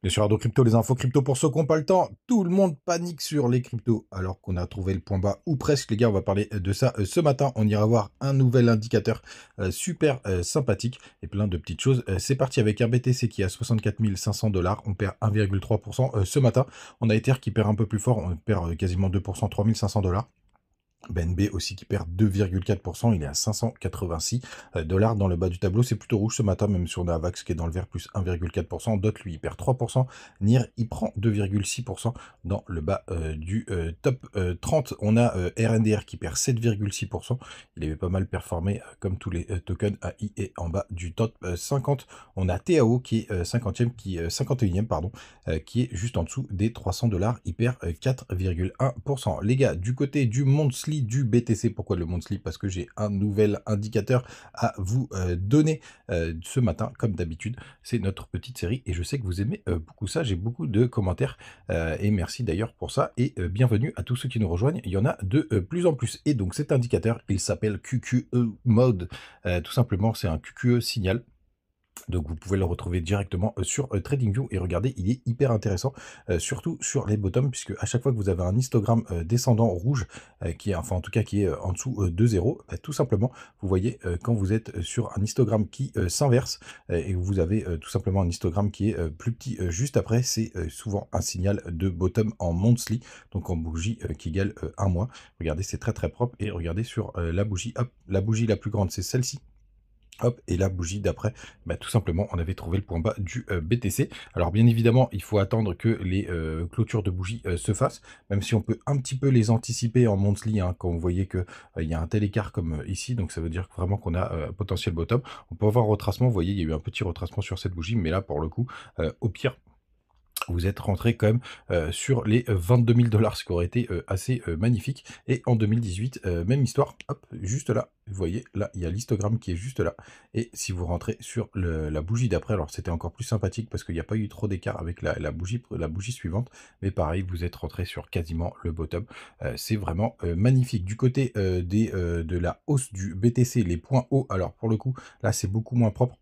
Bien sûr, Ado Crypto, les infos crypto pour ceux qui n'ont pas le temps. Tout le monde panique sur les cryptos alors qu'on a trouvé le point bas ou presque. Les gars, on va parler de ça ce matin. On ira voir un nouvel indicateur super sympathique et plein de petites choses. C'est parti avec un BTC qui est à 64 500 $. On perd 1,3% ce matin. On a Ether qui perd un peu plus fort. On perd quasiment 2%, 3 500 $. BNB aussi qui perd 2,4%, il est à 586 dollars dans le bas du tableau. C'est plutôt rouge ce matin, même sur Navax qui est dans le vert plus 1,4%. DOT lui il perd 3%. NIR il prend 2,6% dans le bas du top 30. On a RNDR qui perd 7,6%. Il avait pas mal performé comme tous les tokens AI et en bas du top 50. On a TAO qui est 50e, 51e pardon, qui est juste en dessous des 300 $. Il perd 4,1%. Les gars, du côté du monthly du BTC, pourquoi le monthly? Parce que j'ai un nouvel indicateur à vous donner ce matin, comme d'habitude. C'est notre petite série et je sais que vous aimez beaucoup ça. J'ai beaucoup de commentaires et merci d'ailleurs pour ça. Et bienvenue à tous ceux qui nous rejoignent. Il y en a de plus en plus. Et donc cet indicateur, il s'appelle QQE Mode. Tout simplement, c'est un QQE signal. Donc vous pouvez le retrouver directement sur TradingView et regardez, il est hyper intéressant, surtout sur les bottoms, puisque à chaque fois que vous avez un histogramme descendant rouge, qui est, enfin en tout cas qui est en dessous de 0, tout simplement, vous voyez quand vous êtes sur un histogramme qui s'inverse, et vous avez tout simplement un histogramme qui est plus petit juste après, c'est souvent un signal de bottom en monthly, donc en bougie qui égale un mois. Regardez, c'est très très propre, et regardez sur la bougie, hop, la bougie la plus grande c'est celle-ci. Hop, et la bougie d'après, tout simplement, on avait trouvé le point bas du BTC. Alors bien évidemment, il faut attendre que les clôtures de bougies se fassent, même si on peut un petit peu les anticiper en monthly, hein, quand vous voyez que il y a un tel écart comme ici, donc ça veut dire vraiment qu'on a un potentiel bottom. On peut avoir un retracement, vous voyez, il y a eu un petit retracement sur cette bougie, mais là, pour le coup, au pire, vous êtes rentré quand même sur les 22 000 $, ce qui aurait été assez magnifique. Et en 2018, même histoire, hop, juste là, vous voyez, là, il y a l'histogramme qui est juste là. Et si vous rentrez sur la bougie d'après, alors c'était encore plus sympathique parce qu'il n'y a pas eu trop d'écart avec la bougie suivante. Mais pareil, vous êtes rentré sur quasiment le bottom. C'est vraiment magnifique. Du côté de la hausse du BTC, les points hauts, alors pour le coup, là, c'est beaucoup moins propre.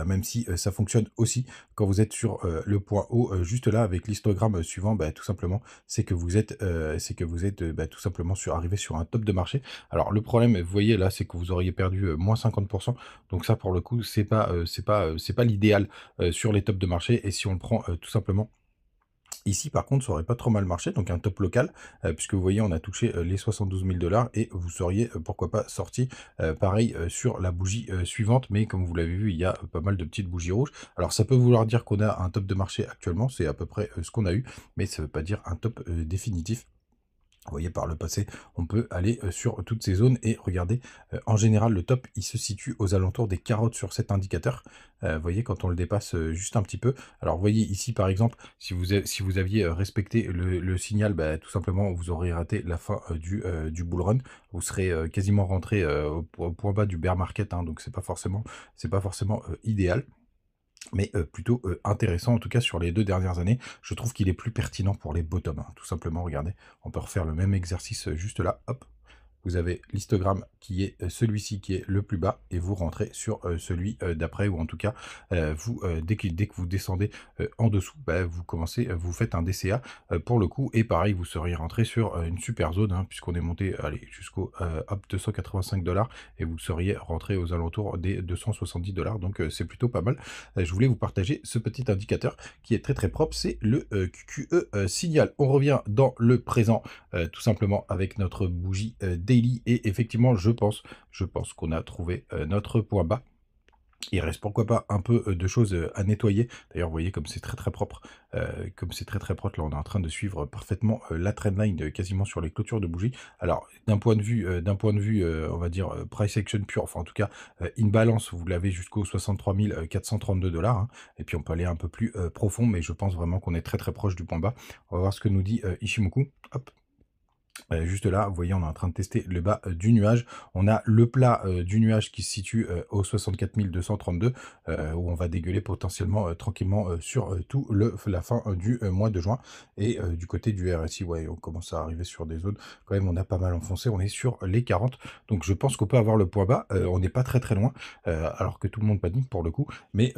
Même si ça fonctionne aussi quand vous êtes sur le point haut, juste là avec l'histogramme suivant, tout simplement, c'est que vous êtes, tout simplement arrivé sur un top de marché. Alors le problème, vous voyez là, c'est que vous auriez perdu moins 50%. Donc ça, pour le coup, c'est pas l'idéal sur les tops de marché. Et si on le prend tout simplement ici, par contre, ça aurait pas trop mal marché, donc un top local, puisque vous voyez, on a touché les 72 000 $ et vous seriez, pourquoi pas, sorti, pareil, sur la bougie suivante, mais comme vous l'avez vu, il y a pas mal de petites bougies rouges. Alors, ça peut vouloir dire qu'on a un top de marché actuellement, c'est à peu près ce qu'on a eu, mais ça veut pas dire un top définitif. Vous voyez, par le passé, on peut aller sur toutes ces zones et regardez, en général, le top, il se situe aux alentours des carottes sur cet indicateur. Vous voyez, quand on le dépasse juste un petit peu. Alors, vous voyez ici, par exemple, si vous aviez respecté le signal, tout simplement, vous auriez raté la fin du bull run. Vous serez quasiment rentré au point bas du bear market, hein, donc c'est pas forcément idéal. Mais plutôt intéressant, en tout cas sur les 2 dernières années. Je trouve qu'il est plus pertinent pour les bottoms, hein, tout simplement. Regardez, on peut refaire le même exercice juste là, hop. Vous avez l'histogramme qui est celui-ci qui est le plus bas et vous rentrez sur celui d'après, ou en tout cas dès que vous descendez en dessous, vous commencez, vous faites un DCA pour le coup, et pareil, vous seriez rentré sur une super zone, hein, puisqu'on est monté jusqu'au 285 $, et vous seriez rentré aux alentours des 270 $. Donc c'est plutôt pas mal. Je voulais vous partager ce petit indicateur qui est très très propre, c'est le QQE signal. On revient dans le présent tout simplement avec notre bougie daily, et effectivement je pense qu'on a trouvé notre point bas. Il reste pourquoi pas un peu de choses à nettoyer. D'ailleurs, vous voyez comme c'est très très propre. Comme c'est très très propre, là on est en train de suivre parfaitement la trendline quasiment sur les clôtures de bougies. Alors d'un point de vue, on va dire price action pure, enfin en tout cas in balance, vous l'avez jusqu'aux 63 432 $. Hein, et puis on peut aller un peu plus profond, mais je pense vraiment qu'on est très très proche du point bas. On va voir ce que nous dit Ishimoku. Hop. Juste là, vous voyez, on est en train de tester le bas du nuage. On a le plat du nuage qui se situe au 64 232, où on va dégueuler potentiellement tranquillement sur tout la fin du mois de juin. Et du côté du RSI, ouais, on commence à arriver sur des zones. Quand même, on a pas mal enfoncé. On est sur les 40. Donc, je pense qu'on peut avoir le point bas. On n'est pas très très loin, alors que tout le monde panique pour le coup. Mais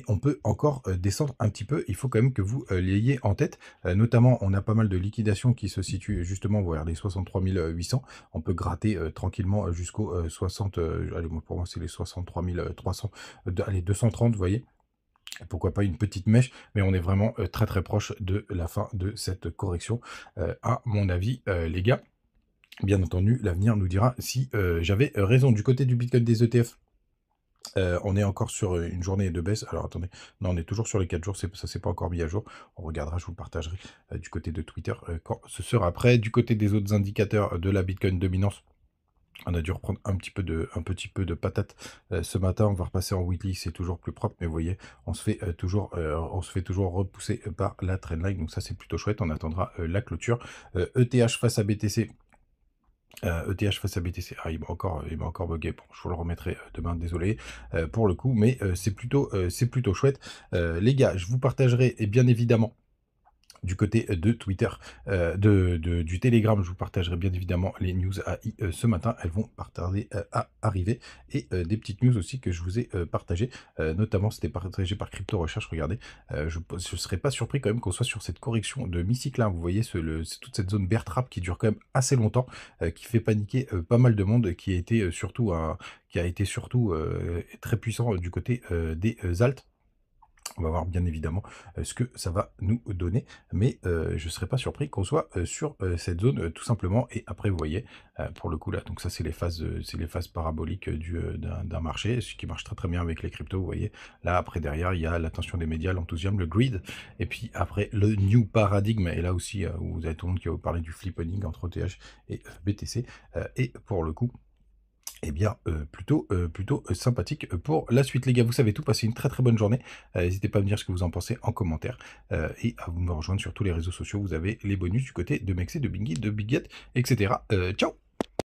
on peut encore descendre un petit peu. Il faut quand même que vous l'ayez en tête. Notamment, on a pas mal de liquidations qui se situent justement vers les 63 800. On peut gratter tranquillement jusqu'au 60. Allez, pour moi, c'est les 63 300. Allez, 230, vous voyez. Pourquoi pas une petite mèche, mais on est vraiment très très proche de la fin de cette correction, à mon avis, les gars. Bien entendu, l'avenir nous dira si j'avais raison. Du côté du Bitcoin des ETF, on est encore sur une journée de baisse. Alors attendez, non, on est toujours sur les 4 jours, ça s'est pas encore mis à jour. On regardera, je vous le partagerai du côté de Twitter quand ce sera prêt. Du côté des autres indicateurs de la Bitcoin dominance, on a dû reprendre un petit peu de patate ce matin. On va repasser en weekly, c'est toujours plus propre, mais vous voyez, on se fait toujours repousser par la trendline. Donc ça, c'est plutôt chouette. On attendra la clôture. ETH face à BTC. ETH face à BTC. Ah, il m'a encore bugué. Bon, je vous le remettrai demain, désolé pour le coup, mais c'est plutôt chouette. Les gars, je vous partagerai, et bien évidemment, du côté de Twitter, du Telegram, je vous partagerai bien évidemment les news AI ce matin. Elles vont pas tarder à arriver. Et des petites news aussi que je vous ai partagées. Notamment, c'était partagé par Crypto Recherche. Regardez, je ne serais pas surpris quand même qu'on soit sur cette correction de mi-cycle. Vous voyez, c'est toute cette zone bear trap qui dure quand même assez longtemps, qui fait paniquer pas mal de monde, qui a été surtout, très puissant du côté des alts. On va voir bien évidemment ce que ça va nous donner, mais je ne serais pas surpris qu'on soit sur cette zone tout simplement. Et après, vous voyez, pour le coup là, donc ça c'est les phases paraboliques d'un marché, ce qui marche très très bien avec les cryptos. Vous voyez, là après derrière, il y a l'attention des médias, l'enthousiasme, le greed, et puis après le new paradigme. Et là aussi, où vous avez tout le monde qui va vous parler du flippening entre OTH et BTC, et pour le coup, eh bien, plutôt sympathique pour la suite, les gars. Vous savez tout, passez une très très bonne journée. N'hésitez pas à me dire ce que vous en pensez en commentaire, et à vous me rejoindre sur tous les réseaux sociaux. Vous avez les bonus du côté de Mexé, de Bingy, de Biget, etc. Ciao!